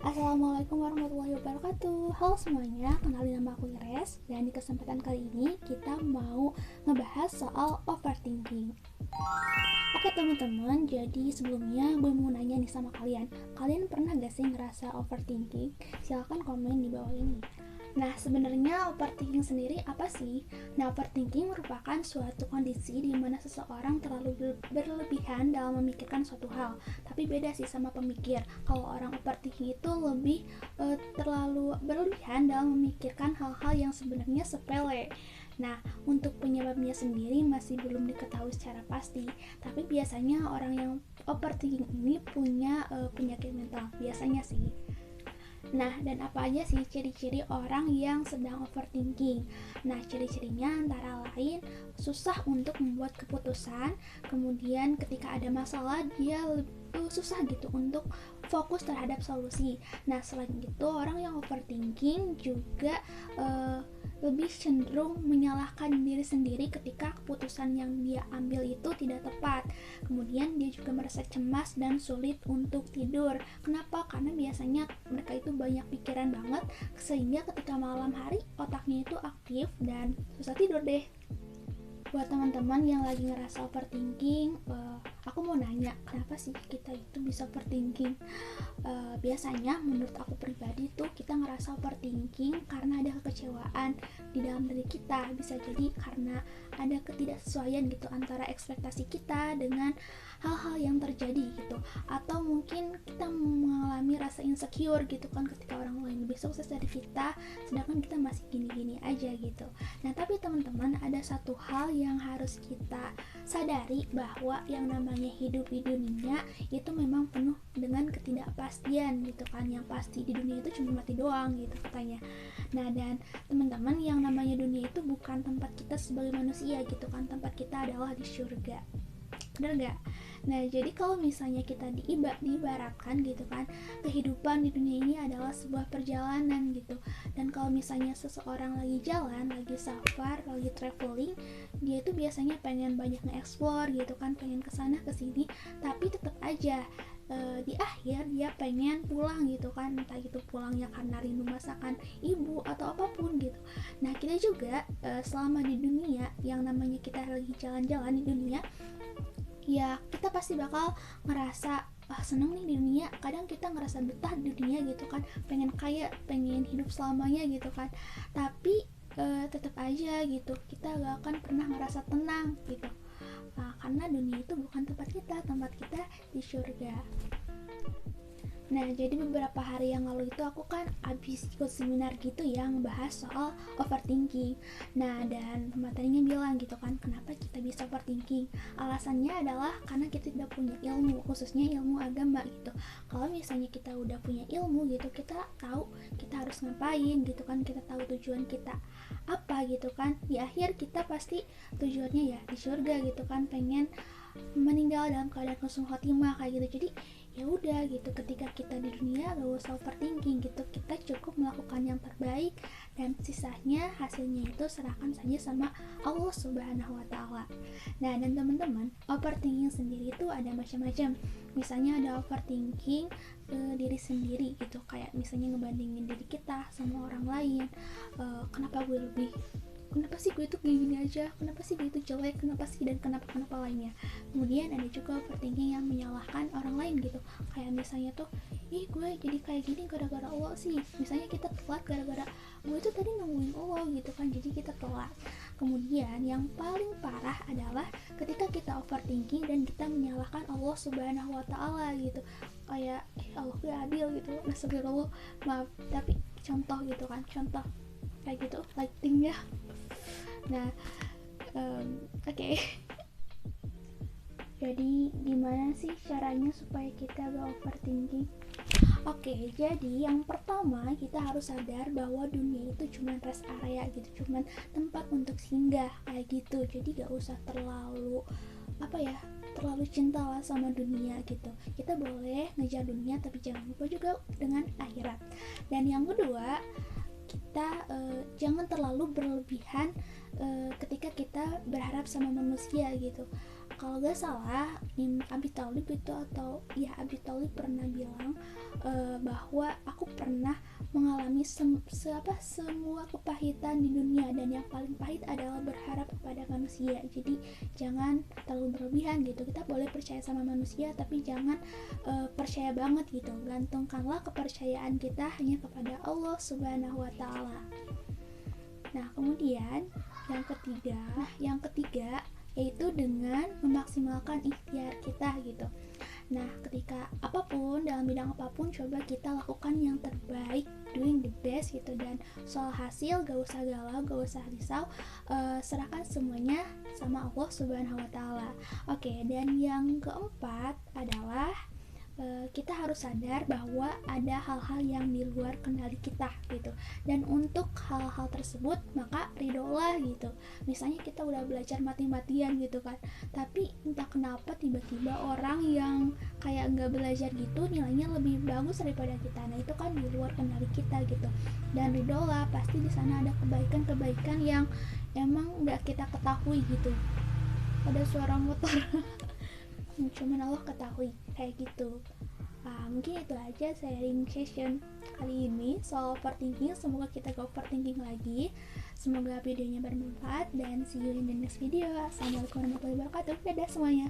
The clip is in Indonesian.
Assalamualaikum warahmatullahi wabarakatuh. Halo semuanya, kenalin nama aku Ires. Dan di kesempatan kali ini kita mau ngebahas soal overthinking. Oke teman-teman, jadi sebelumnya gue mau nanya nih sama kalian. Kalian pernah gak sih ngerasa overthinking? Silahkan komen di bawah ini. Nah, sebenarnya overthinking sendiri apa sih? Nah, overthinking merupakan suatu kondisi di mana seseorang terlalu berlebihan dalam memikirkan suatu hal. Tapi beda sih sama pemikir. Kalau orang overthinking itu lebih terlalu berlebihan dalam memikirkan hal-hal yang sebenarnya sepele. Nah, untuk penyebabnya sendiri masih belum diketahui secara pasti. Tapi biasanya orang yang overthinking ini punya penyakit mental. Biasanya sih. Nah, dan apa aja sih ciri-ciri orang yang sedang overthinking? Nah, ciri-cirinya antara lain susah untuk membuat keputusan, kemudian ketika ada masalah dia susah gitu untuk fokus terhadap solusi. Nah, selain itu orang yang overthinking juga lebih cenderung menyalahkan diri sendiri ketika keputusan yang dia ambil itu tidak tepat. Kemudian dia juga merasa cemas dan sulit untuk tidur. Kenapa? Karena biasanya mereka itu banyak pikiran banget, sehingga ketika malam hari otaknya itu aktif dan susah tidur deh. Buat teman-teman yang lagi ngerasa overthinking, aku mau nanya, kenapa sih kita itu bisa overthinking? Biasanya menurut aku pribadi tuh kita ngerasa overthinking karena ada kekecewaan di dalam diri kita. Bisa jadi karena ada ketidaksesuaian gitu antara ekspektasi kita dengan hal-hal yang terjadi gitu, atau mungkin kita mengalami rasa insecure gitu kan ketika orang lain lebih sukses dari kita sedangkan kita masih gini-gini aja gitu. Nah, tapi teman-teman, ada satu hal yang harus kita sadari, bahwa yang namanya hidup di dunia itu memang penuh dengan ketidakpastian gitu kan. Yang pasti di dunia itu cuma mati doang gitu katanya. Nah, dan teman-teman, yang namanya dunia itu bukan tempat kita sebagai manusia gitu kan. Tempat kita adalah di surga. Bener gak? Nah, jadi kalau misalnya kita diibaratkan gitu kan, kehidupan di dunia ini adalah sebuah perjalanan gitu. Dan kalau misalnya seseorang lagi jalan, lagi safar, lagi traveling, dia itu biasanya pengen banyak nge-explore gitu kan, pengen kesana kesini, tapi tetap aja di akhir dia pengen pulang gitu kan, entah itu pulangnya karena rindu masakan ibu atau apapun gitu. Nah, kita juga selama di dunia, yang namanya kita lagi jalan-jalan di dunia, ya kita pasti bakal ngerasa seneng nih di dunia. Kadang kita ngerasa betah di dunia gitu kan, pengen kaya, pengen hidup selamanya gitu kan. Tapi tetap aja gitu kita gak akan pernah ngerasa tenang gitu. Karena dunia itu bukan tempat kita di surga. Nah, jadi beberapa hari yang lalu itu aku kan abis ikut seminar gitu ya, ngebahas soal overthinking. Nah, dan materinya bilang gitu kan, kenapa kita bisa overthinking? Alasannya adalah karena kita tidak punya ilmu, khususnya ilmu agama gitu. Kalau misalnya kita udah punya ilmu gitu, kita tahu kita harus ngapain gitu kan, kita tahu tujuan kita apa gitu kan. Di akhir kita pasti tujuannya ya di surga gitu kan, pengen meninggal dalam keadaan husnul khotimah kayak gitu. Jadi ya udah gitu, ketika kita di dunia gak usah overthinking gitu, kita cukup melakukan yang terbaik dan sisanya hasilnya itu serahkan saja sama Allah Subhanahu wa Ta'ala. Nah, dan teman-teman, overthinking sendiri itu ada macam-macam. Misalnya ada overthinking diri sendiri gitu, kayak misalnya ngebandingin diri kita sama orang lain. Kenapa sih gue itu gini aja, kenapa sih gue itu jelek, kenapa sih, dan kenapa lainnya. Kemudian ada juga overthinking yang menyalahkan orang lain gitu, kayak misalnya tuh, ih gue jadi kayak gini gara-gara Allah sih. Misalnya kita telat gara-gara gue itu tadi nungguin Allah gitu kan, jadi kita telat. Kemudian yang paling parah adalah ketika kita overthinking dan kita menyalahkan Allah Subhanahu wa Ta'ala gitu, kayak Allah gak adil gitu, astagfirullah, maaf, tapi contoh gitu kan, contoh kayak gitu lighting ya. Nah, oke. Jadi gimana sih caranya supaya kita gak overthinking? Oke, jadi yang pertama kita harus sadar bahwa dunia itu cuma rest area gitu, cuma tempat untuk singgah kayak gitu. Jadi gak usah terlalu terlalu cinta lah sama dunia gitu. Kita boleh ngejar dunia, tapi jangan lupa juga dengan akhirat. Dan yang kedua, kita jangan terlalu berlebihan ketika kita berharap sama manusia gitu. Kalau gak salah, Abi Thalib itu, atau ya Abi Thalib pernah bilang bahwa aku mengalami semua kepahitan di dunia, dan yang paling pahit adalah berharap kepada manusia. Jadi jangan terlalu berlebihan gitu. Kita boleh percaya sama manusia, tapi jangan percaya banget gitu. Gantungkanlah kepercayaan kita hanya kepada Allah Subhanahu wa Ta'ala. Nah, kemudian yang ketiga yaitu dengan memaksimalkan ikhtiar kita gitu. Nah, ketika apapun, dalam bidang apapun, coba kita lakukan yang terbaik, doing the best gitu. Dan soal hasil gak usah galau, gak usah risau, serahkan semuanya sama Allah Subhanahu wa Ta'ala. Oke, dan yang keempat adalah kita harus sadar bahwa ada hal-hal yang di luar kendali kita gitu, dan untuk hal-hal tersebut maka ridolah gitu. Misalnya kita udah belajar mati-matian gitu kan, tapi entah kenapa tiba-tiba orang yang kayak nggak belajar gitu nilainya lebih bagus daripada kita. Nah, itu kan di luar kendali kita gitu, dan ridolah, pasti di sana ada kebaikan-kebaikan yang emang nggak kita ketahui gitu. Ada suara motor. Cuman Allah ketahui kayak gitu. Mungkin itu aja sharing session kali ini soal overthinking. Semoga kita gak overthinking lagi. Semoga videonya bermanfaat, dan see you in the next video. Assalamualaikum warahmatullahi wabarakatuh. Dadah semuanya.